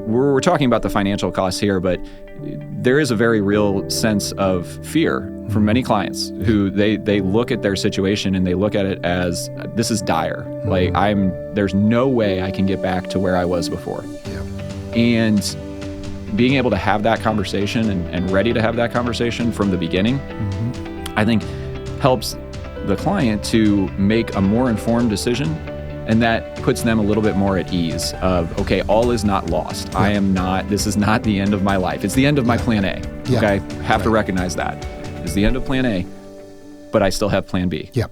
we're talking about the financial costs here, but there is a very real sense of fear from many clients who they look at their situation and they look at it as, this is dire. Like there's no way I can get back to where I was before. Yeah. And being able to have that conversation and ready to have that conversation from the beginning, I think helps the client to make a more informed decision. And that puts them a little bit more at ease of, okay, all is not lost. Yeah. This is not the end of my life. It's the end of my plan A. Yeah. Okay, have to recognize that. It's the end of plan A, but I still have plan B. Yeah.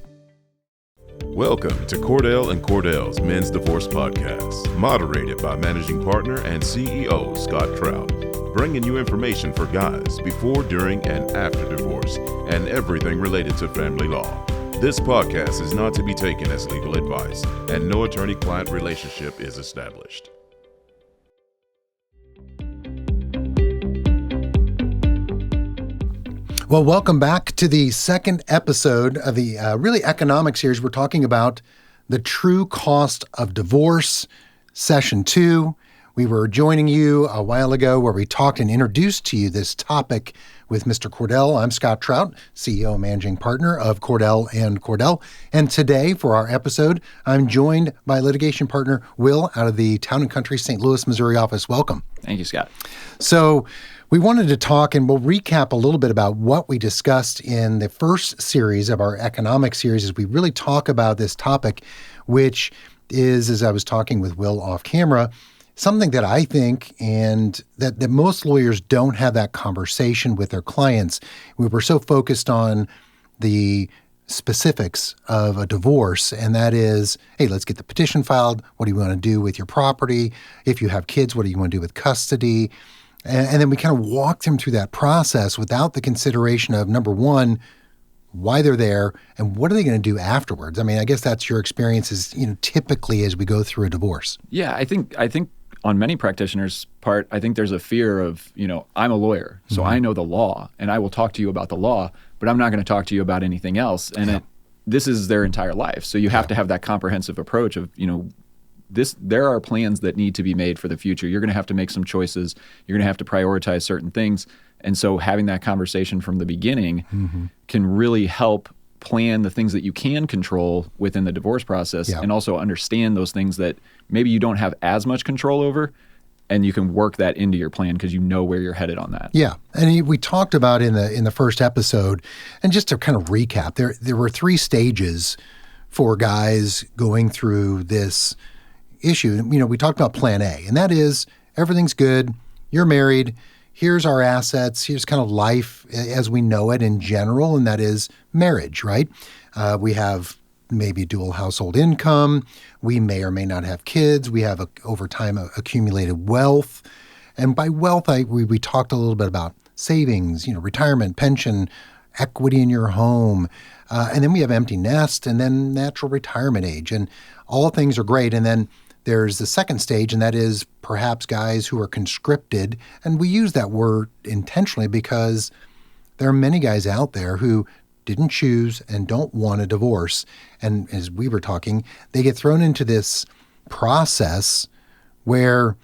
Welcome to Cordell and Cordell's Men's Divorce Podcast, moderated by Managing Partner and CEO Scott Trout, bringing you information for guys before, during, and after divorce, and everything related to family law. This podcast is not to be taken as legal advice, and no attorney-client relationship is established. Well, welcome back to the second episode of the really economic series. We're talking about the true cost of divorce, session 2. We were joining you a while ago where we talked and introduced to you this topic with Mr. Cordell. I'm Scott Trout, CEO and Managing Partner of Cordell and Cordell. And today for our episode, I'm joined by Litigation Partner Will out of the Town & Country St. Louis, Missouri office. Welcome. Thank you, Scott. So we wanted to talk, and we'll recap a little bit about what we discussed in the first series of our economic series as we really talk about this topic, which is, as I was talking with Will off camera, something that I think and that most lawyers don't have that conversation with their clients. We were so focused on the specifics of a divorce, and that is, hey, let's get the petition filed. What do you want to do with your property? If you have kids, what do you want to do with custody? And then we kind of walked them through that process without the consideration of, number one, why they're there, and what are they going to do afterwards? I mean, I guess that's your experience is, typically as we go through a divorce. Yeah, I think on many practitioners' part, I think there's a fear of, I'm a lawyer, so I know the law, and I will talk to you about the law, but I'm not going to talk to you about anything else. And this is their entire life. So you have to have that comprehensive approach of, there are plans that need to be made for the future. You're going to have to make some choices. You're going to have to prioritize certain things. And so having that conversation from the beginning can really help plan the things that you can control within the divorce process and also understand those things that maybe you don't have as much control over, and you can work that into your plan because you know where you're headed on that. Yeah. And we talked about in the first episode, and just to kind of recap, there were 3 stages for guys going through this issue. We talked about plan A, and that is everything's good, you're married, here's our assets, here's kind of life as we know it in general, and that is marriage, right? We have maybe dual household income. We may or may not have kids. We have over time accumulated wealth. And by wealth, we talked a little bit about savings, retirement, pension, equity in your home. And then we have empty nest and then natural retirement age. And all things are great. And then there's the second stage, and that is perhaps guys who are conscripted. And we use that word intentionally because there are many guys out there who didn't choose and don't want a divorce. And as we were talking, they get thrown into this process where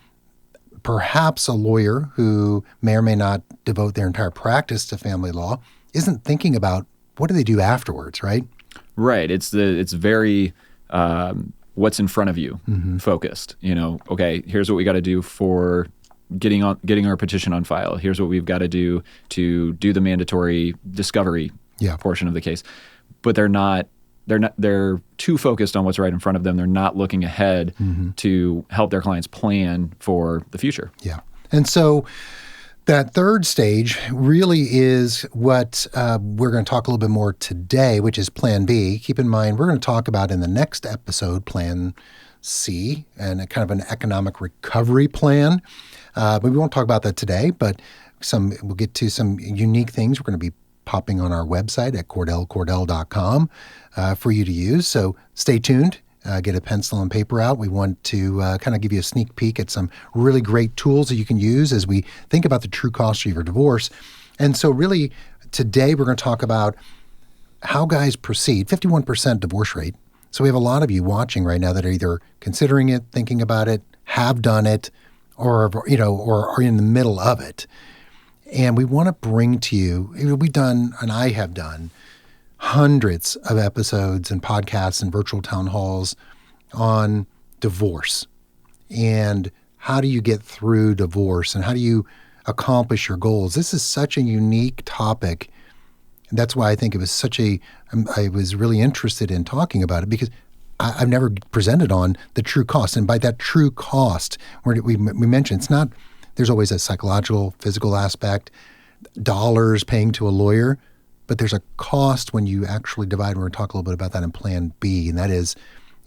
perhaps a lawyer who may or may not devote their entire practice to family law isn't thinking about what do they do afterwards, right? Right. It's very what's in front of you focused. Okay, here's what we got to do for getting our petition on file. Here's what we've got to do the mandatory discovery portion of the case. But they're too focused on what's right in front of them. They're not looking ahead to help their clients plan for the future. Yeah. And so that third stage really is what we're going to talk a little bit more today, which is Plan B. Keep in mind, we're going to talk about in the next episode, Plan C, and a kind of an economic recovery plan. But we won't talk about that today, but we'll get to some unique things we're going to be popping on our website at cordellcordell.com for you to use. So stay tuned. Get a pencil and paper out. We want to kind of give you a sneak peek at some really great tools that you can use as we think about the true cost of your divorce. And so really today we're going to talk about how guys proceed. 51% divorce rate. So we have a lot of you watching right now that are either considering it, thinking about it, have done it, or are in the middle of it. And we want to bring to you, we've done, and I have done, hundreds of episodes and podcasts and virtual town halls on divorce and how do you get through divorce and how do you accomplish your goals. This is such a unique topic. That's why I think it was I was really interested in talking about it, because I've never presented on the true cost. And by that true cost, we mentioned, it's not, there's always a psychological, physical aspect, dollars paying to a lawyer, but there's a cost when you actually divide. We're going to talk a little bit about that in Plan B, and that is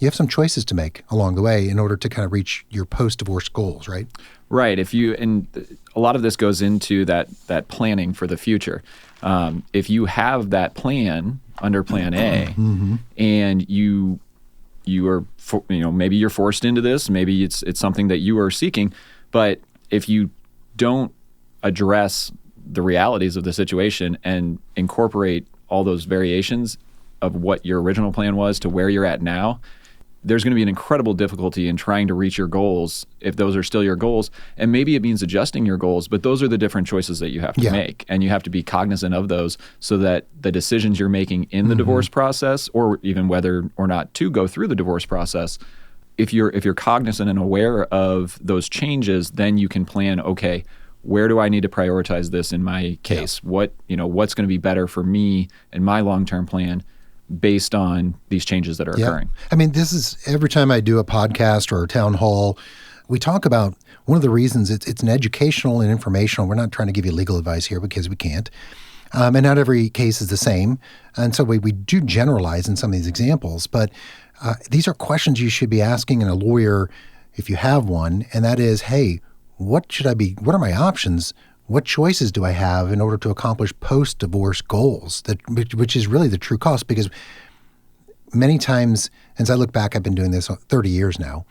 you have some choices to make along the way in order to kind of reach your post-divorce goals, right? Right. And a lot of this goes into that planning for the future. If you have that plan under Plan A, and you are, maybe you're forced into this, maybe it's something that you are seeking, but if you don't address the realities of the situation and incorporate all those variations of what your original plan was to where you're at now, there's going to be an incredible difficulty in trying to reach your goals if those are still your goals. And maybe it means adjusting your goals, but those are the different choices that you have to make. And you have to be cognizant of those so that the decisions you're making in the divorce process, or even whether or not to go through the divorce process, if you're cognizant and aware of those changes, then you can plan, okay, where do I need to prioritize this in my case? What's going to be better for me and my long-term plan based on these changes that are occurring? I mean, this is every time I do a podcast or a town hall, we talk about one of the reasons it's an educational and informational. We're not trying to give you legal advice here because we can't. And not every case is the same. And so we do generalize in some of these examples, but these are questions you should be asking in a lawyer if you have one. And that is, hey, what are my options? What choices do I have in order to accomplish post-divorce goals? Which is really the true cost, because many times, as I look back, I've been doing this 30 years now,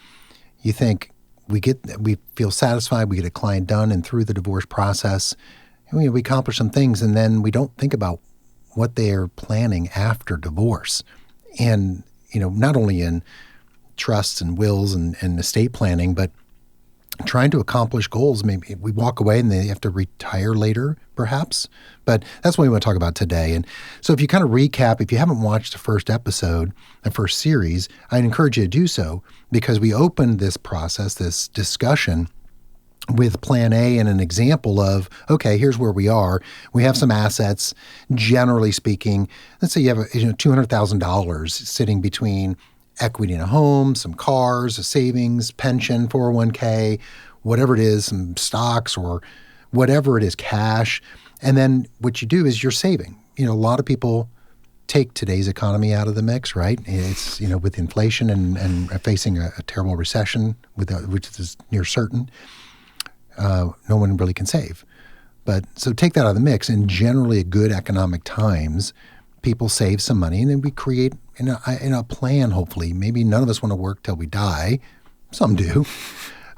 you think we feel satisfied, we get a client done and through the divorce process, and we accomplish some things, and then we don't think about what they are planning after divorce. And, not only in trusts and wills and estate planning, but trying to accomplish goals. Maybe we walk away and they have to retire later, perhaps. But that's what we want to talk about today. And so if you kind of recap, if you haven't watched the first episode, the first series, I'd encourage you to do so, because we opened this process, this discussion, with Plan A and an example of, okay, here's where we are. We have some assets, generally speaking. Let's say you have $200,000 sitting between equity in a home, some cars, a savings, pension, 401k, whatever it is, some stocks or whatever it is, cash. And then what you do is you're saving. A lot of people take today's economy out of the mix, right? It's, with inflation and facing a terrible recession, which is near certain, no one really can save. But so take that out of the mix. And generally at good economic times, people save some money, and then we create in a plan, hopefully. Maybe none of us want to work till we die. Some do.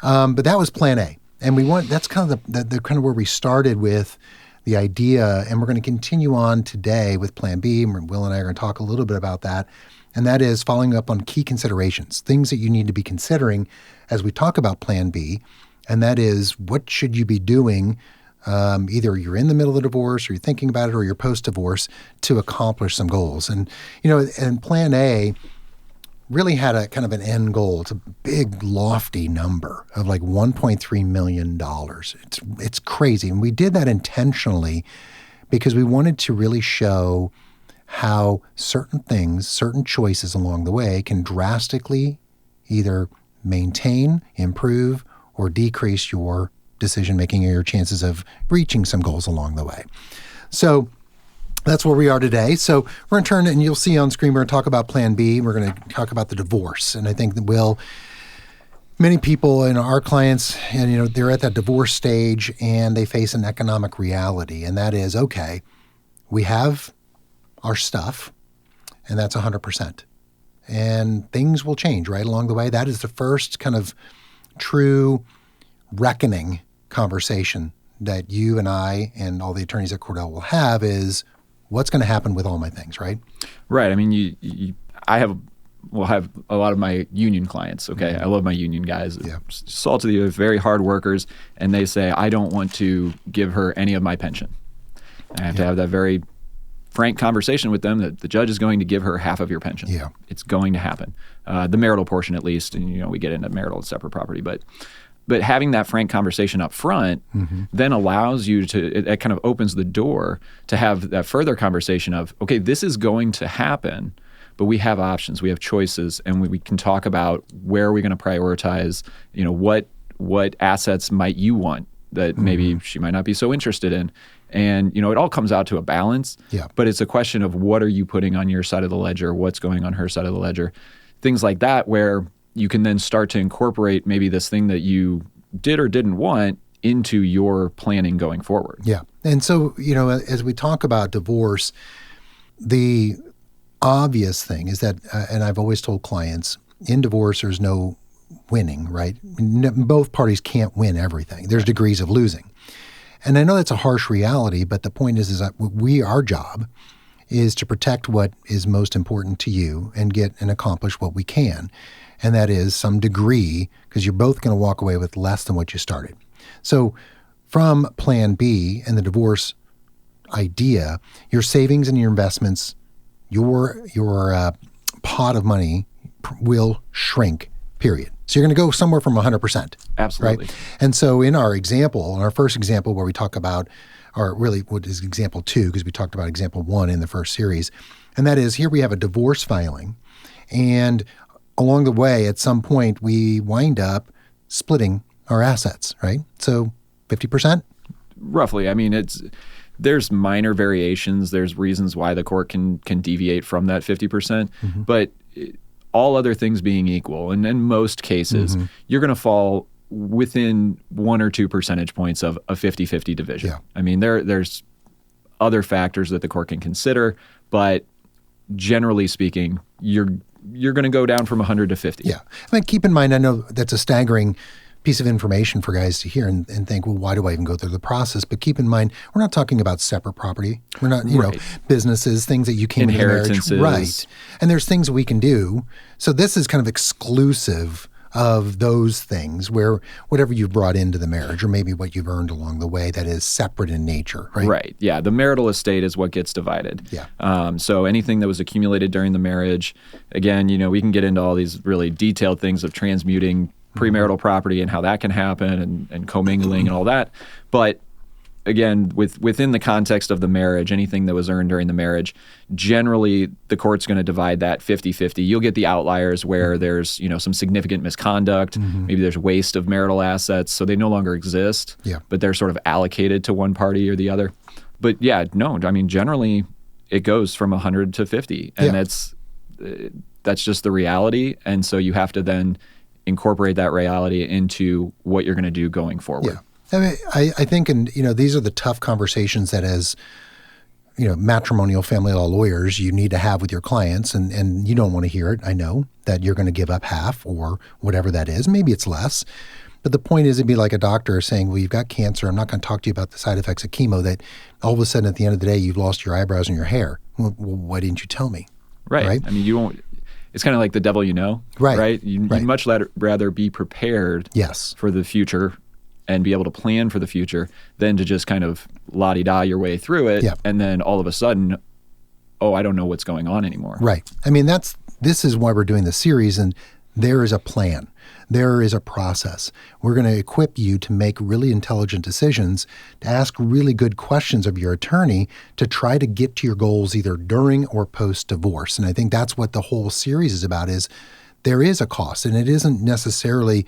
But that was Plan A. And that's kind of the kind of where we started with the idea, and we're going to continue on today with Plan B. And Will and I are going to talk a little bit about that. And that is following up on key considerations, things that you need to be considering as we talk about Plan B. And that is, what should you be doing? Either you're in the middle of the divorce or you're thinking about it, or you're post-divorce, to accomplish some goals. And, and Plan A really had a kind of an end goal. It's a big, lofty number of like $1.3 million. It's crazy. And we did that intentionally because we wanted to really show how certain things, certain choices along the way can drastically either maintain, improve, or decrease your decision-making or your chances of reaching some goals along the way. So that's where we are today. So we're going to turn, and you'll see on screen, we're going to talk about Plan B. We're going to talk about the divorce. And I think that many people and our clients, and they're at that divorce stage and they face an economic reality. And that is, okay, we have our stuff, and that's 100%. And things will change right along the way. That is the first kind of true reckoning conversation that you and I and all the attorneys at Cordell will have, is what's going to happen with all my things, right? Right. I mean, I have will have a lot of my union clients. Okay, I love my union guys. Yeah. Salt of the earth, very hard workers, and they say, I don't want to give her any of my pension. I have to have that very frank conversation with them that the judge is going to give her half of your pension. Yeah. It's going to happen. The marital portion, at least, and we get into marital and separate property, but having that frank conversation up front then allows you to, it kind of opens the door to have that further conversation of, okay, this is going to happen, but we have options, we have choices, and we can talk about where are we going to prioritize, what assets might you want that maybe she might not be so interested in. And, it all comes out to a balance, but it's a question of what are you putting on your side of the ledger, what's going on her side of the ledger, things like that, where you can then start to incorporate maybe this thing that you did or didn't want into your planning going forward. Yeah. And so, as we talk about divorce, the obvious thing is that, and I've always told clients, in divorce, there's no winning, right? Both parties can't win everything. There's degrees of losing. And I know that's a harsh reality, but the point is that our job is to protect what is most important to you and get and accomplish what we can. And that is some degree, because you're both going to walk away with less than what you started. So from plan B and the divorce idea, your savings and your investments, your pot of money will shrink, period. So you're going to go somewhere from 100%. Absolutely. Right? And so in our first example where we talk about, or really what is example 2, because we talked about example 1 in the first series, and that is here we have a divorce filing, and along the way at some point we wind up splitting our assets, right? So 50%? Roughly. I mean, there's minor variations. There's reasons why the court can deviate from that 50%, but all other things being equal, and in most cases, you're going to fall within 1 or 2 percentage points of a 50-50 division. Yeah. I mean, there's other factors that the court can consider, but generally speaking, you're going to go down from 100 to 50. Yeah. I mean, keep in mind, I know that's a staggering piece of information for guys to hear and think, well, why do I even go through the process? But keep in mind, we're not talking about separate property. We're not, businesses, things that you came into marriage. Inheritances. Right. And there's things that we can do. So this is kind of exclusive of those things where whatever you've brought into the marriage or maybe what you've earned along the way that is separate in nature, right? Right. Yeah. The marital estate is what gets divided. Yeah. So anything that was accumulated during the marriage, again, we can get into all these really detailed things of transmuting premarital property and how that can happen and commingling and all that. But again, within the context of the marriage, anything that was earned during the marriage, generally the court's going to divide that 50-50. You'll get the outliers where there's, some significant misconduct, maybe there's waste of marital assets, so they no longer exist, but they're sort of allocated to one party or the other. But generally it goes from 100 to 50, and that's just the reality. And so you have to then incorporate that reality into what you're going to do going forward. Yeah. I mean, I think, and these are the tough conversations that as, matrimonial family law lawyers, you need to have with your clients, and you don't want to hear it. I know that you're going to give up half or whatever that is. Maybe it's less. But the point is, it'd be like a doctor saying, well, you've got cancer. I'm not going to talk to you about the side effects of chemo, that all of a sudden at the end of the day, you've lost your eyebrows and your hair. Well, why didn't you tell me? Right. I mean, you won't. It's kind of like the devil right? You'd much rather be prepared for the future and be able to plan for the future than to just kind of la-di-da your way through it and then all of a sudden, I don't know what's going on anymore. Right. I mean, this is why we're doing this series, and there is a plan. There is a process. We're going to equip you to make really intelligent decisions, to ask really good questions of your attorney to try to get to your goals either during or post-divorce. And I think that's what the whole series is about, is there is a cost, and it isn't necessarily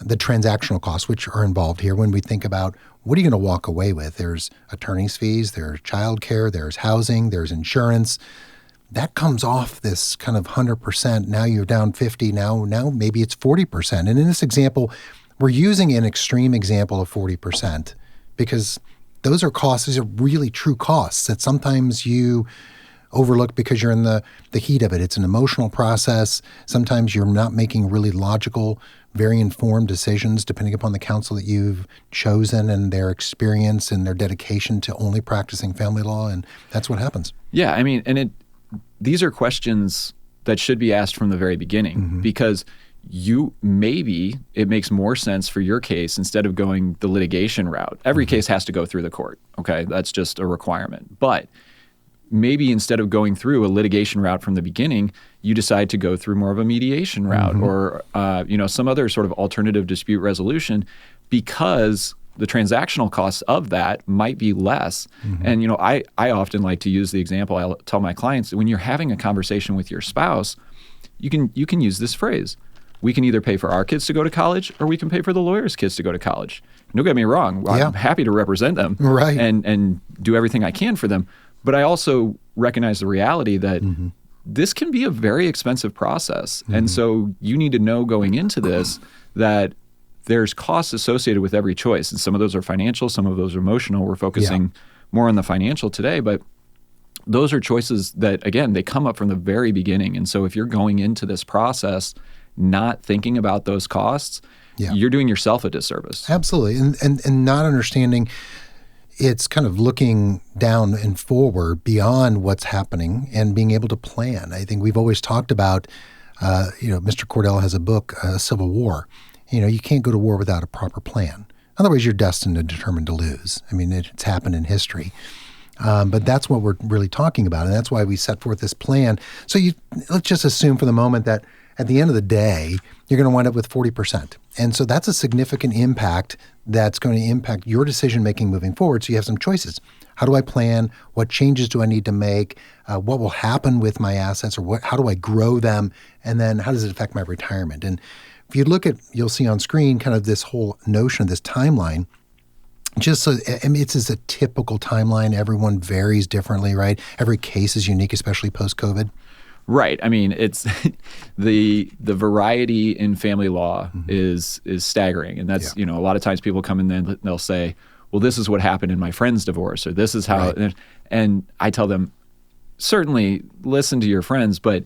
the transactional costs which are involved here when we think about what are you going to walk away with. There's attorney's fees, there's childcare, there's housing, there's insurance. That comes off this kind of 100%. Now you're down 50. Now maybe it's 40%. And in this example, we're using an extreme example of 40% because those are costs. These are really true costs that sometimes you overlook because you're in the heat of it. It's an emotional process. Sometimes you're not making really logical, very informed decisions depending upon the counsel that you've chosen and their experience and their dedication to only practicing family law. And that's what happens. Yeah. I mean, these are questions that should be asked from the very beginning, because it makes more sense for your case, instead of going the litigation route. Every case has to go through the court. Okay. That's just a requirement. But maybe instead of going through a litigation route from the beginning, you decide to go through more of a mediation route or some other sort of alternative dispute resolution, because the transactional costs of that might be less. And I often like to use the example. I'll tell my clients that when you're having a conversation with your spouse, you can use this phrase: we can either pay for our kids to go to college, or we can pay for the lawyer's kids to go to college. Don't get me wrong. I'm happy to represent them and do everything I can for them. But I also recognize the reality that this can be a very expensive process. And so you need to know going into this that there's costs associated with every choice. And some of those are financial, some of those are emotional. We're focusing more on the financial today, but those are choices that, again, they come up from the very beginning. And so if you're going into this process not thinking about those costs, you're doing yourself a disservice. Absolutely. And not understanding, it's kind of looking down and forward beyond what's happening and being able to plan. I think we've always talked about, Mr. Cordell has a book, Civil War. You can't go to war without a proper plan. Otherwise, you're destined and determined to lose. I mean, it's happened in history. But that's what we're really talking about, and that's why we set forth this plan. So let's just assume for the moment that at the end of the day, you're going to wind up with 40%. And so that's a significant impact that's going to impact your decision-making moving forward. So you have some choices. How do I plan? What changes do I need to make? What will happen with my assets, or how do I grow them? And then how does it affect my retirement? And if you look you'll see on screen kind of this whole notion of this timeline. Just so, it's a typical timeline. Everyone varies differently, right? Every case is unique, especially post-COVID. Right. I mean, it's the variety in family law is staggering. And that's, a lot of times people come in and they'll say, well, this is what happened in my friend's divorce, or this is how, and I tell them, certainly listen to your friends, but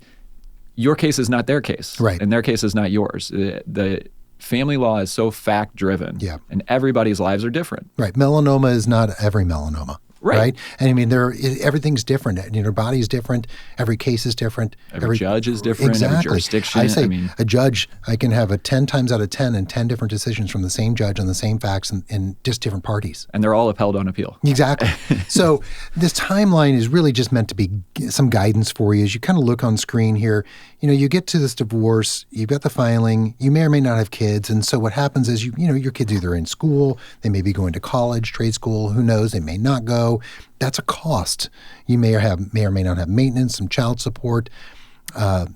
your case is not their case. Right. And their case is not yours. The family law is so fact-driven. Yeah. And everybody's lives are different. Right. Melanoma is not every melanoma. Right. And I mean, everything's different. Your body's different. Every case is different. Every judge is different. Exactly. Every jurisdiction. I say a judge, I can have a 10 times out of 10 and 10 different decisions from the same judge on the same facts and just different parties. And they're all upheld on appeal. Exactly. So this timeline is really just meant to be some guidance for you as you kind of look on screen here. You get to this divorce, you've got the filing, you may or may not have kids. And so what happens is, your kids either in school, they may be going to college, trade school, who knows, they may not go. That's a cost. You may or may not have maintenance, some child support.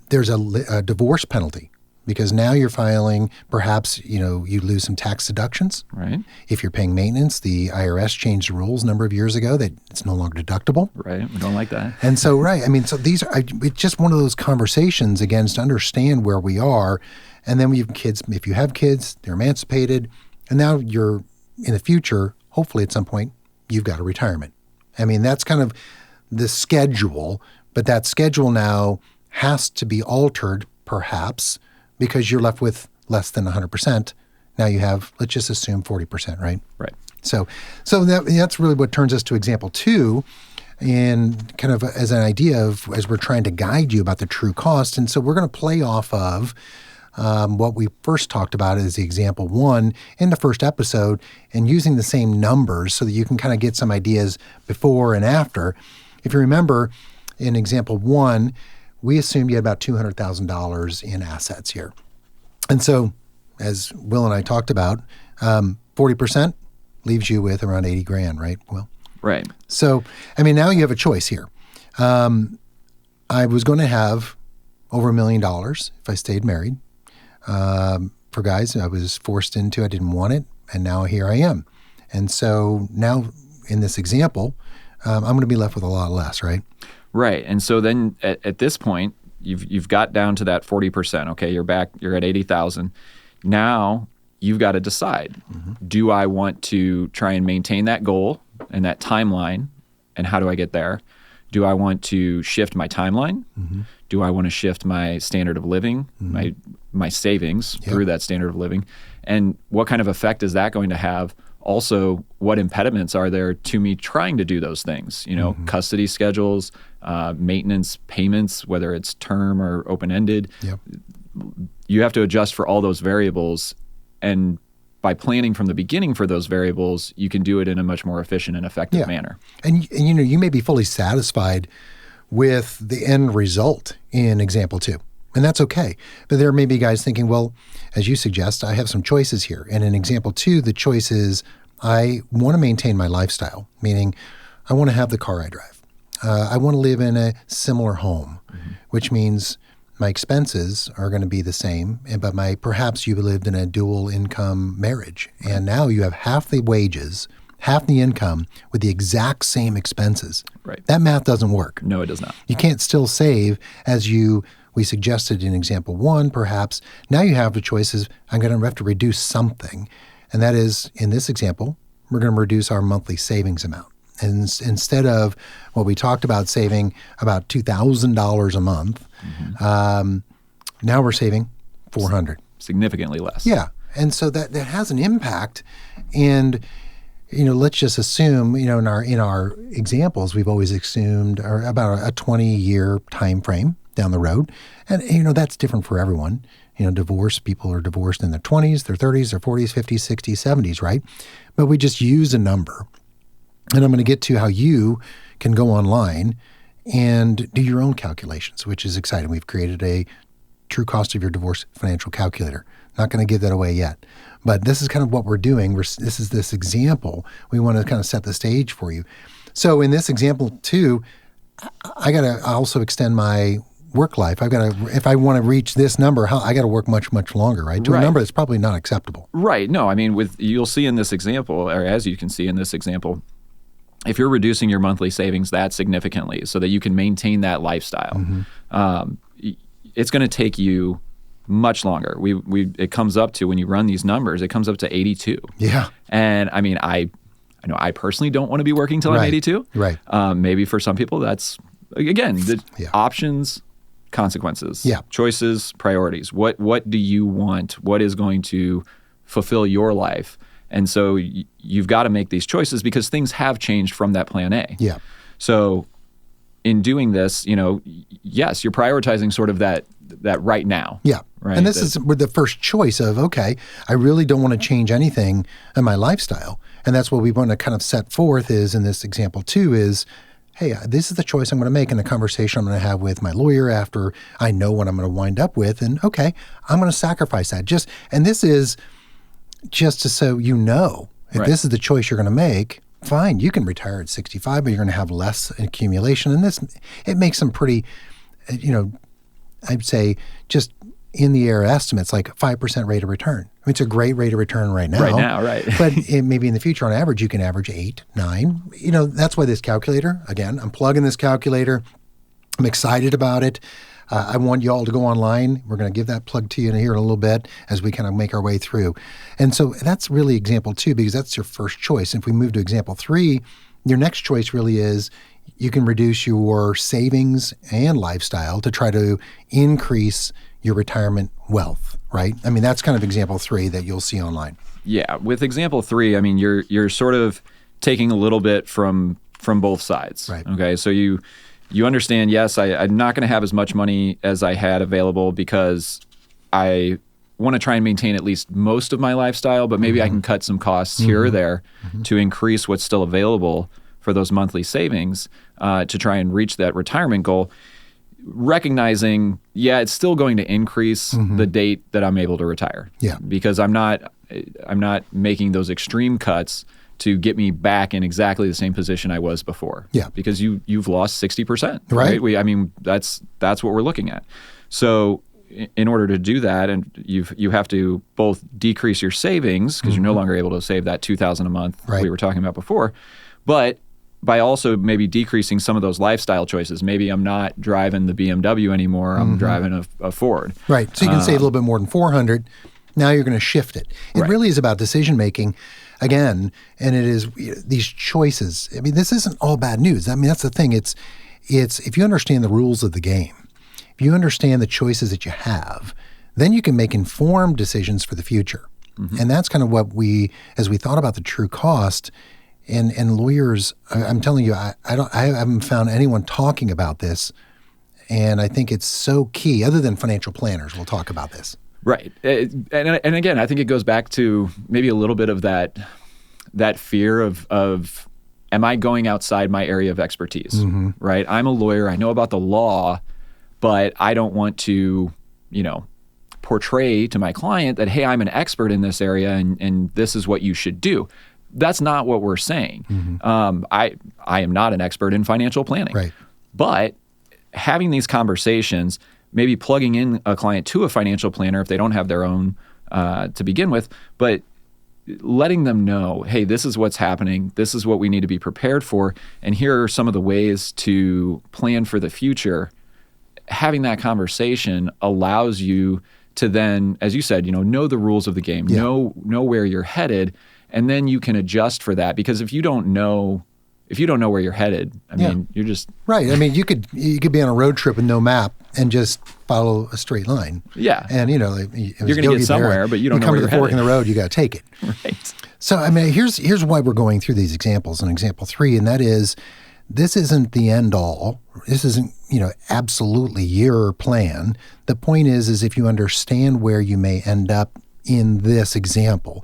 There's a divorce penalty because now you're filing, perhaps, you lose some tax deductions. Right. If you're paying maintenance, the IRS changed the rules a number of years ago that it's no longer deductible. Right. We don't like that. And so, so these are, it's just one of those conversations, again, to understand where we are. And then we have kids, if you have kids, they're emancipated. And now you're, in the future, hopefully at some point, you've got a retirement. I mean, that's kind of the schedule, but that schedule now has to be altered, perhaps, because you're left with less than 100%. Now you have, let's just assume 40%, right? Right. So that's really what turns us to example 2, and kind of as an idea of, as we're trying to guide you about the true cost. And so we're going to play off of what we first talked about as the example 1 in the first episode, and using the same numbers so that you can kind of get some ideas before and after. If you remember, in example 1, we assumed you had about $200,000 in assets here. And so, as Will and I talked about, 40% leaves you with around 80 grand, right, Will? Right. So, I mean, now you have a choice here. I was going to have over $1 million if I stayed married. For guys, I was forced into, I didn't want it, and now here I am. And so now in this example, I'm going to be left with a lot less, right? Right. And so then at this point, you've got down to that 40%. Okay, you're back, you're at 80,000. Now you've got to decide, do I want to try and maintain that goal and that timeline, and how do I get there? Do I want to shift my timeline? Do I want to shift my standard of living, my savings through that standard of living? And what kind of effect is that going to have also what impediments are there to me trying to do those things? Custody schedules, maintenance payments, whether it's term or open-ended. Yep. You have to adjust for all those variables, and by planning from the beginning for those variables, you can do it in a much more efficient and effective manner. And you may be fully satisfied with the end result in example 2. And that's okay. But there may be guys thinking, well, as you suggest, I have some choices here. And in example 2, the choice is I want to maintain my lifestyle, meaning I want to have the car I drive. I want to live in a similar home, which means my expenses are going to be the same, but perhaps you lived in a dual income marriage, and now you have half the wages, half the income with the exact same expenses. Right. That math doesn't work. No, it does not. You can't still save as we suggested in example 1, perhaps. Now you have the choices. I'm going to have to reduce something, and that is, in this example, we're going to reduce our monthly savings amount. And instead of what we talked about, saving about $2,000 a month, now we're saving $400. Significantly less. Yeah. And so that has an impact. And, let's just assume, in our examples, we've always assumed about a 20-year time frame down the road. And, that's different for everyone. Divorced people are divorced in their 20s, their 30s, their 40s, 50s, 60s, 70s, right? But we just use a number. And I'm going to get to how you can go online and do your own calculations, which is exciting. We've created a true cost of your divorce financial calculator. Not going to give that away yet. But this is kind of what we're doing. This is this example. We want to kind of set the stage for you. So in this example, too, I got to also extend my work life. If I want to reach this number, I got to work much, much longer, right? To a number that's probably not acceptable. Right. No, I mean, you'll see in this example, or as you can see in this example, if you're reducing your monthly savings that significantly so that you can maintain that lifestyle, it's going to take you much longer. It comes up to, when you run these numbers, it comes up to 82. Yeah. And I mean, I know I personally don't want to be working till I'm 82. Right. Maybe for some people that's, again, the options, consequences, choices, priorities. What do you want? What is going to fulfill your life? And so you've got to make these choices because things have changed from that plan A. Yeah. So in doing this, yes, you're prioritizing sort of that right now. Yeah. Right? And this is the first choice of, okay, I really don't want to change anything in my lifestyle. And that's what we want to kind of set forth is in this example too is, hey, this is the choice I'm going to make in a conversation I'm going to have with my lawyer after I know what I'm going to wind up with. And okay, I'm going to sacrifice that. And this is just so you know, if this is the choice you're going to make, fine, you can retire at 65, but you're going to have less accumulation. And it makes some pretty, I'd say just in the air estimates, like 5% rate of return. I mean, it's a great rate of return right now. Right now, right. But maybe in the future, on average, you can average 8, 9. That's why this calculator, again, I'm plugging this calculator. I'm excited about it. I want you all to go online. We're going to give that plug to you here in a little bit as we kind of make our way through. And so that's really example 2 because that's your first choice. If we move to example 3, your next choice really is you can reduce your savings and lifestyle to try to increase your retirement wealth, right? I mean, that's kind of example 3 that you'll see online. Yeah. With example 3, I mean, you're sort of taking a little bit from both sides. Right. Okay. So you understand, yes, I'm not going to have as much money as I had available because I want to try and maintain at least most of my lifestyle, but maybe I can cut some costs here or there to increase what's still available for those monthly savings to try and reach that retirement goal. Recognizing, it's still going to increase the date that I'm able to retire. Yeah. Because I'm not making those extreme cuts to get me back in exactly the same position I was before. Yeah. Because you've lost 60%. Right. That's what we're looking at. So in order to do that, and you have to both decrease your savings because you're no longer able to save that $2,000 a month we were talking about before, but by also maybe decreasing some of those lifestyle choices. Maybe I'm not driving the BMW anymore. I'm driving a Ford. Right. So you can save a little bit more than $400. Now you're going to shift it. It really is about decision making. Again, and it is these choices. I mean, this isn't all bad news. I mean, that's the thing. It's if you understand the rules of the game, if you understand the choices that you have, then you can make informed decisions for the future. And that's kind of what as we thought about the true cost, and lawyers, I'm telling you, I haven't found anyone talking about this, and I think it's so key. Other than financial planners, we'll talk about this. Right, and again, I think it goes back to maybe a little bit of that fear of am I going outside my area of expertise? Right, I'm a lawyer. I know about the law, but I don't want to, portray to my client that, hey, I'm an expert in this area and this is what you should do. That's not what we're saying. I am not an expert in financial planning. Right. But having these conversations, maybe plugging in a client to a financial planner if they don't have their own to begin with, but letting them know, hey, this is what's happening, this is what we need to be prepared for, and here are some of the ways to plan for the future. Having that conversation allows you to then, as you said, know the rules of the game, know where you're headed, and then you can adjust for that. Because if you don't know where you're headed, I mean, you're just right. I mean, you could be on a road trip with no map and just follow a straight line. Yeah, and you're going to get somewhere, but you don't know where you're headed. You come to the fork in the road, you got to take it. Right. So, I mean, here's why we're going through these examples. In example 3, and that is, this isn't the end all. This isn't, absolutely your plan. The point is if you understand where you may end up in this example,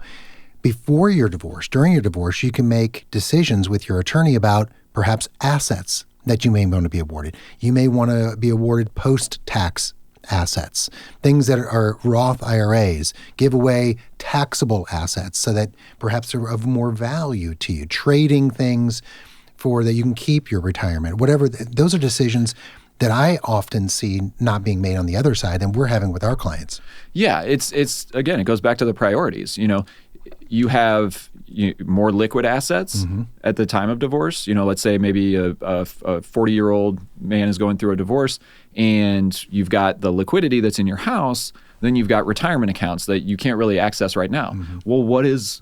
before your divorce, during your divorce, you can make decisions with your attorney about perhaps assets that you may want to be awarded. You may want to be awarded post-tax assets, things that are Roth IRAs, give away taxable assets so that perhaps they're of more value to you, trading things for that you can keep your retirement, whatever. Those are decisions that I often see not being made on the other side than we're having with our clients. Yeah, it's again, it goes back to the priorities. You have more liquid assets at the time of divorce. Let's say maybe a 40-year-old man is going through a divorce and you've got the liquidity that's in your house, then you've got retirement accounts that you can't really access right now. Well, what is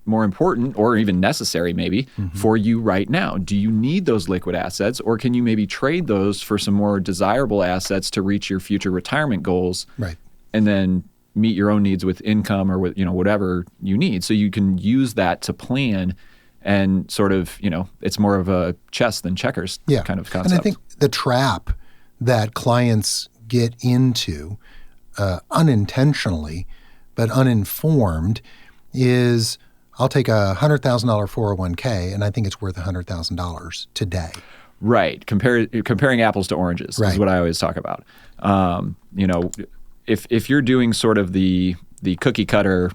more important or even necessary maybe for you right now? Do you need those liquid assets, or can you maybe trade those for some more desirable assets to reach your future retirement goals? Right. And then meet your own needs with income or with, whatever you need. So you can use that to plan and sort of, it's more of a chess than checkers kind of concept. And I think the trap that clients get into unintentionally but uninformed is, I'll take a $100,000 401k and I think it's worth $100,000 today. Right. Comparing apples to oranges is what I always talk about. If you're doing sort of the cookie cutter,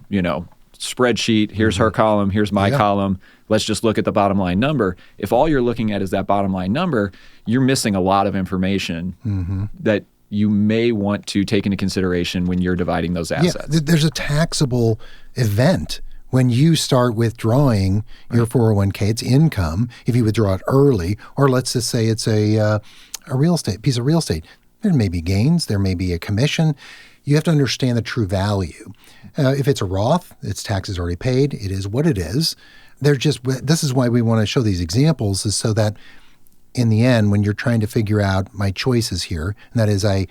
spreadsheet, here's her column, here's my column, let's just look at the bottom line number. If all you're looking at is that bottom line number, you're missing a lot of information that you may want to take into consideration when you're dividing those assets. Yeah, there's a taxable event when you start withdrawing your 401k. It's income if you withdraw it early, or let's just say it's a piece of real estate. There may be gains, there may be a commission. You have to understand the true value. If it's a Roth, its tax is already paid. It is what it is. This is why we want to show these examples, is so that in the end, when you're trying to figure out my choices here, and that is I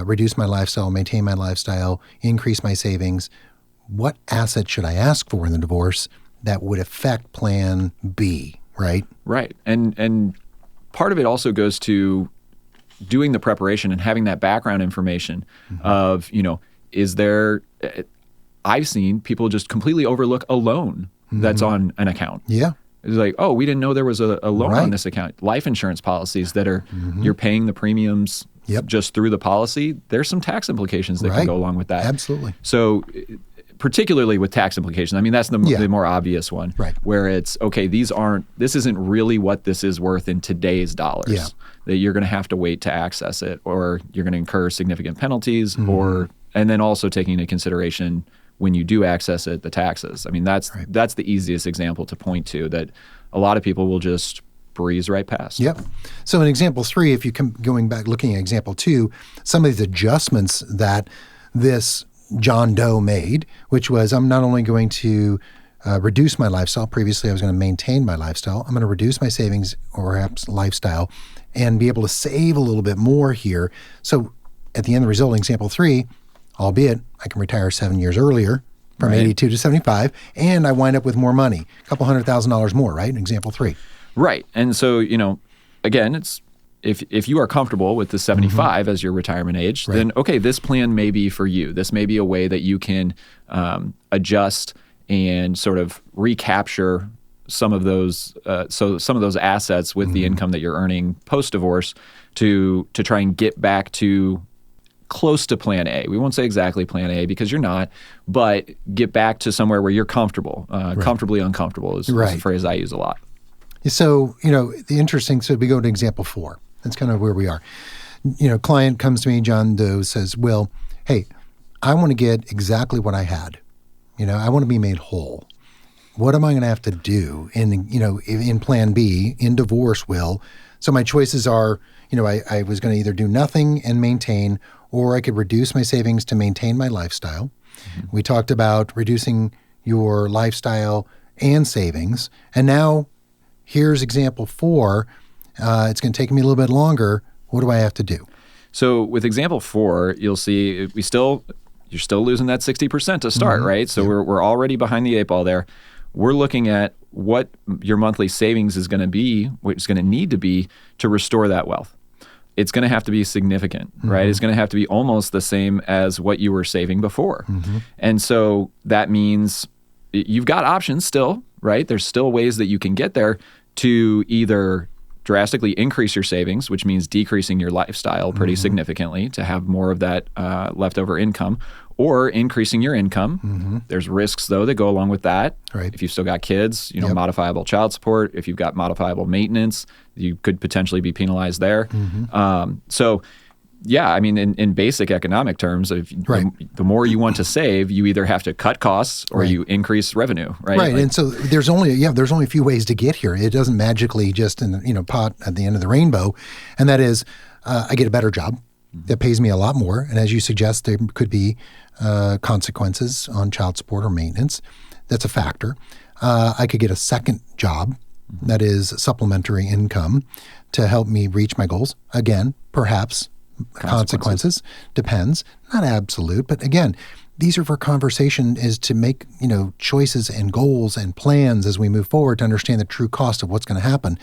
reduce my lifestyle, maintain my lifestyle, increase my savings, what asset should I ask for in the divorce that would affect plan B, right? Right. And part of it also goes to doing the preparation and having that background information of, is there, I've seen people just completely overlook a loan that's on an account. Yeah. It's like, oh, we didn't know there was a loan on this account. Life insurance policies that are, you're paying the premiums just through the policy. There's some tax implications that can go along with that. Absolutely. So particularly with tax implications, I mean, that's the more obvious one, where it's, okay, this isn't really what this is worth in today's dollars. Yeah. That you're going to have to wait to access it, or you're going to incur significant penalties, and then also taking into consideration when you do access it, the taxes. I mean, that's the easiest example to point to that a lot of people will just breeze right past. Yep. So in example 3, if you come going back looking at example 2, some of these adjustments that this John Doe made, which was, I'm not only going to reduce my lifestyle. Previously, I was going to maintain my lifestyle. I'm going to reduce my savings or perhaps lifestyle and be able to save a little bit more here. So at the end of the result, in example 3, albeit I can retire 7 years earlier, from right? 82 to 75, and I wind up with more money, a couple $100,000 more, right? Example 3. Right. And so, again, it's if you are comfortable with the 75 as your retirement age, then okay, this plan may be for you. This may be a way that you can adjust and sort of recapture some of those assets with the income that you're earning post-divorce to try and get back to close to plan A. We won't say exactly plan A because you're not, but get back to somewhere where you're comfortable. Comfortably uncomfortable is a phrase I use a lot. So, so we go to example 4. That's kind of where we are. Client comes to me, John Doe, says, Will, hey, I want to get exactly what I had. I want to be made whole. What am I going to have to do in plan B, in divorce, Will? So my choices are, I was going to either do nothing and maintain, or I could reduce my savings to maintain my lifestyle. Mm-hmm. We talked about reducing your lifestyle and savings. And now here's example 4. It's going to take me a little bit longer. What do I have to do? So with example 4, you'll see you're still losing that 60% to start, right? So we're already behind the 8 ball there. We're looking at what your monthly savings is going to be, what it's going to need to be to restore that wealth. It's going to have to be significant, right? It's going to have to be almost the same as what you were saving before. And so that means you've got options still, right? There's still ways that you can get there to either drastically increase your savings, which means decreasing your lifestyle pretty significantly to have more of that leftover income, or increasing your income. There's risks, though, that go along with that. Right. If you've still got kids, modifiable child support. If you've got modifiable maintenance, you could potentially be penalized there. So, yeah, I mean, in basic economic terms, the more you want to save, you either have to cut costs or you increase revenue, right? Right, and so there's only a few ways to get here. It doesn't magically just in the pot at the end of the rainbow, and that is I get a better job that pays me a lot more, and as you suggest, there could be consequences on child support or maintenance. That's a factor. I could get a second job that is supplementary income to help me reach my goals. Again, perhaps consequences. Depends. Not absolute, but again, these are for conversation is to make, choices and goals and plans as we move forward to understand the true cost of what's going to happen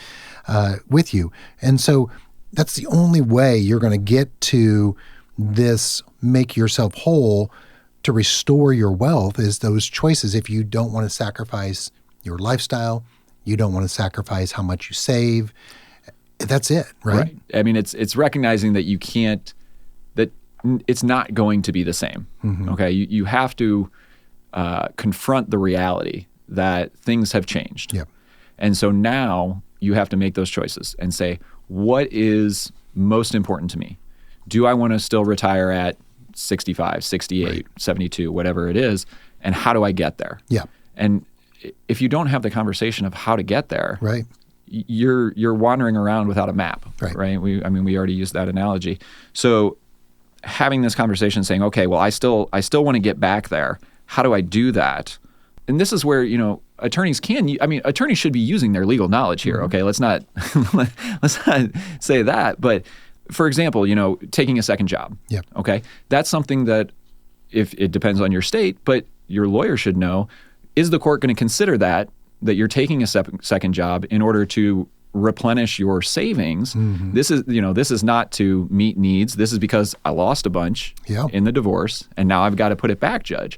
with you. And so that's the only way you're going to get to this make yourself whole to restore your wealth is those choices. If you don't want to sacrifice your lifestyle, you don't want to sacrifice how much you save, that's it, right? I mean, it's recognizing that you can't, that it's not going to be the same, okay? You have to confront the reality that things have changed. Yep. And so now you have to make those choices and say, what is most important to me? Do I want to still retire at 65, 68, 72, whatever it is, and how do I get there? Yeah. And if you don't have the conversation of how to get there, right, you're wandering around without a map, right? We already used that analogy. So having this conversation saying, okay, well, I still want to get back there. How do I do that? And this is where, attorneys attorneys should be using their legal knowledge here. Okay. Let's not say that. But for example, taking a second job. Yeah. Okay. That's something that if it depends on your state, but your lawyer should know, is the court going to consider that you're taking a second job in order to replenish your savings? This is not to meet needs. This is because I lost a bunch in the divorce and now I've got to put it back, Judge.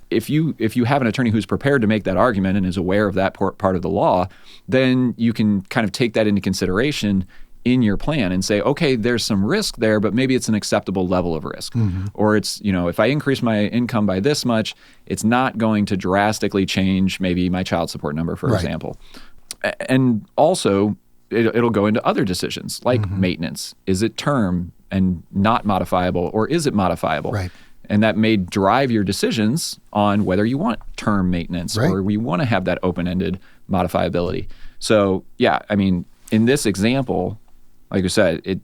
If you have an attorney who's prepared to make that argument and is aware of that part of the law, then you can kind of take that into consideration in your plan and say, okay, there's some risk there, but maybe it's an acceptable level of risk. Or it's, if I increase my income by this much, it's not going to drastically change maybe my child support number, for example. And also, it'll go into other decisions like maintenance. Is it term and not modifiable, or is it modifiable? Right. And that may drive your decisions on whether you want term maintenance or we want to have that open-ended modifiability. So, yeah, I mean, in this example, like I said,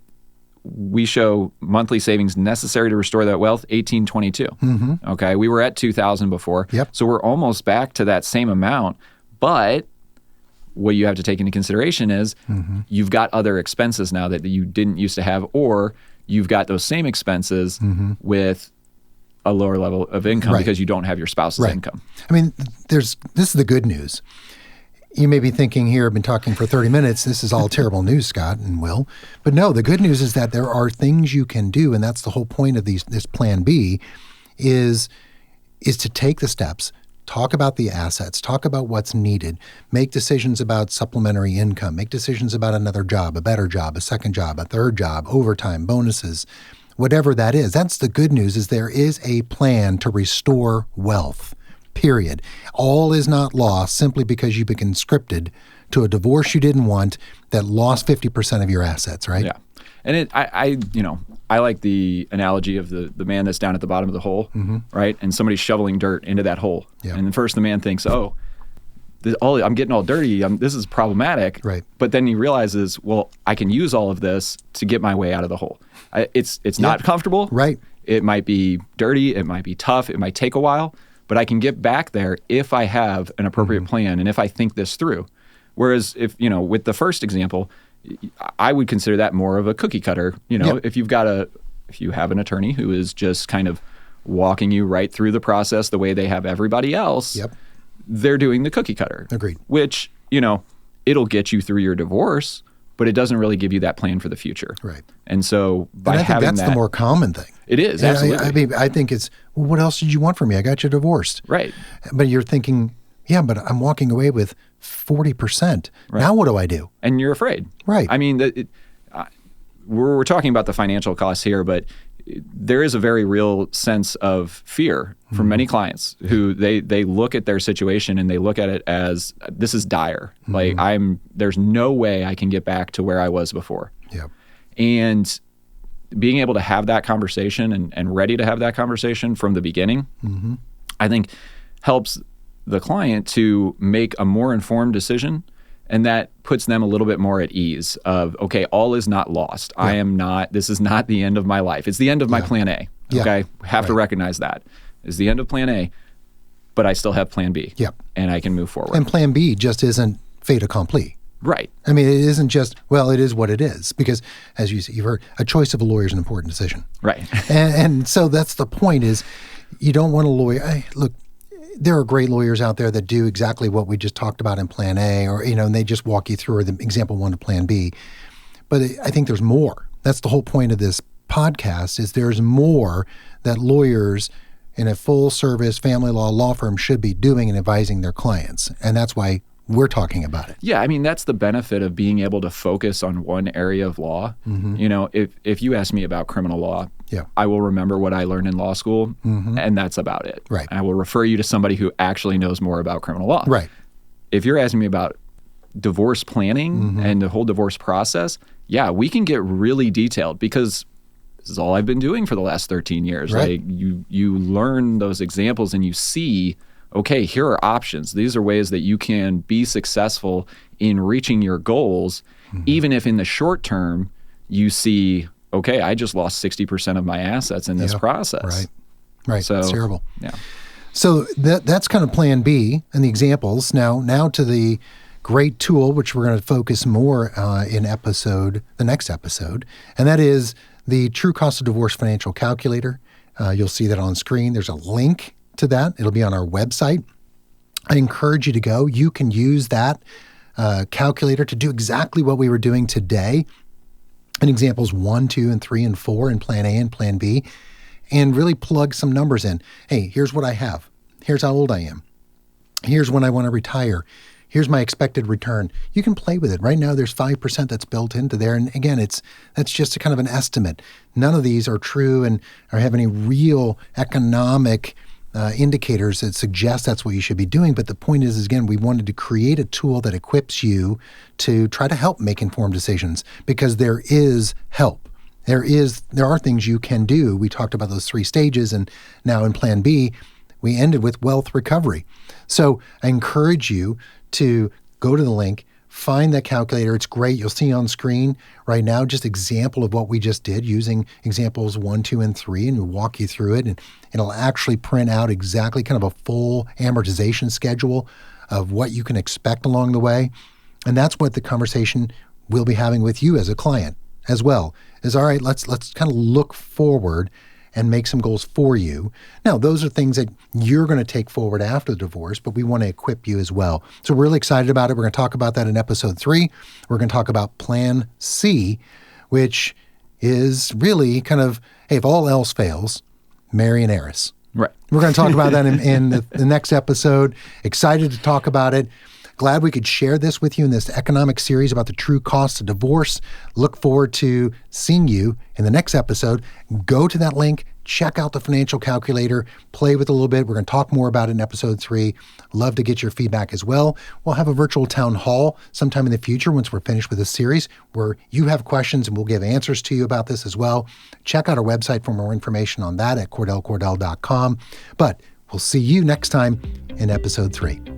we show monthly savings necessary to restore that wealth, $1,822. Okay, we were at $2,000 before, so we're almost back to that same amount. But what you have to take into consideration is you've got other expenses now that you didn't used to have, or you've got those same expenses with a lower level of income Right. because you don't have your spouse's Right. income. I mean, this is the good news. You may be thinking here, I've been talking for 30 minutes, this is all terrible news, Scott and Will. But no, the good news is that there are things you can do, and that's the whole point of this Plan B, is to take the steps, talk about the assets, talk about what's needed, make decisions about supplementary income, make decisions about another job, a better job, a second job, a third job, overtime, bonuses, whatever that is. That's the good news, is there is a plan to restore wealth, period. All is not lost simply because you've been conscripted to a divorce you didn't want that lost 50% of your assets, right? Yeah. And I like the analogy of the man that's down at the bottom of the hole, right? And somebody's shoveling dirt into that hole. Yeah. And then first the man thinks, I'm getting all dirty. This is problematic. Right. But then he realizes, well, I can use all of this to get my way out of the hole. It's not comfortable. Right. It might be dirty. It might be tough. It might take a while. But I can get back there if I have an appropriate plan and if I think this through. Whereas if, with the first example, I would consider that more of a cookie cutter. Yep. If you have an attorney who is just kind of walking you right through the process the way they have everybody else, Yep. they're doing the cookie cutter. Agreed. Which, it'll get you through your divorce, but it doesn't really give you that plan for the future. Right. And so by And I think having that's that, the more common thing. it is, And absolutely. I think it's, well, what else did you want from me? I got you divorced. Right. But you're thinking, yeah, but I'm walking away with 40%. Right. Now what do I do? And you're afraid. Right. I mean, we're talking about the financial costs here, but there is a very real sense of fear from many clients who they look at their situation and they look at it as, this is dire. Like there's no way I can get back to where I was before. Yeah. And being able to have that conversation and ready to have that conversation from the beginning, I think helps the client to make a more informed decision, and that puts them a little bit more at ease of, okay, all is not lost. This is not the end of my life. It's the end of my plan A. Yeah. Okay. Have to recognize that. It's the end of plan A, but I still have plan B. Yep. And I can move forward. And plan B just isn't fait accompli. Right. I mean, it isn't just, well, it is what it is, because as you've heard, a choice of a lawyer is an important decision. Right. And so that's the point, is you don't want a lawyer. Look, there are great lawyers out there that do exactly what we just talked about in Plan A, or, and they just walk you through the example 1 to Plan B. But I think there's more. That's the whole point of this podcast, is there's more that lawyers in a full service family law firm should be doing and advising their clients. And that's why we're talking about it. Yeah, I mean, that's the benefit of being able to focus on one area of law. If you ask me about criminal law, Yeah. I will remember what I learned in law school, and that's about it. Right. And I will refer you to somebody who actually knows more about criminal law. Right. If you're asking me about divorce planning and the whole divorce process, yeah, we can get really detailed, because this is all I've been doing for the last 13 years. Right. Like you learn those examples and you see, okay, here are options. These are ways that you can be successful in reaching your goals, even if in the short term you see, okay, I just lost 60% of my assets in this process. Right. Right. So, it's terrible. Yeah. So that's kind of Plan B and the examples. Now to the great tool, which we're going to focus more in the next episode, and that is the True Cost of Divorce Financial Calculator. You'll see that on screen. There's a link to that. It'll be on our website. I encourage you to go. You can use that calculator to do exactly what we were doing today in examples 1, 2, and 3, and 4 in Plan A and Plan B, and really plug some numbers in. Hey, here's what I have. Here's how old I am. Here's when I want to retire. Here's my expected return. You can play with it. Right now, there's 5% that's built into there. And again, that's just a kind of an estimate. None of these are true and or have any real economic indicators that suggest that's what you should be doing. But the point is, again, we wanted to create a tool that equips you to try to help make informed decisions, because there is help. There are things you can do. We talked about those 3 stages, and now in Plan B, we ended with wealth recovery. So I encourage you to go to the link, find that calculator. It's great. You'll see on screen right now just example of what we just did using examples 1, 2, and 3, and we'll walk you through it. And it'll actually print out exactly kind of a full amortization schedule of what you can expect along the way. And that's what the conversation we'll be having with you as a client as well, is all right, let's kind of look forward and make some goals for you. Now, those are things that you're going to take forward after the divorce, but we want to equip you as well. So we're really excited about it. We're going to talk about that in episode 3. We're going to talk about Plan C, which is really kind of, hey, if all else fails, marry an heiress. Right. We're going to talk about that in the next episode. Excited to talk about it. Glad we could share this with you in this economic series about the true costs of divorce. Look forward to seeing you in the next episode. Go to that link, check out the financial calculator, play with it a little bit. We're going to talk more about it in episode 3. Love to get your feedback as well. We'll have a virtual town hall sometime in the future once we're finished with this series where you have questions and we'll give answers to you about this as well. Check out our website for more information on that at cordellcordell.com. But we'll see you next time in episode 3.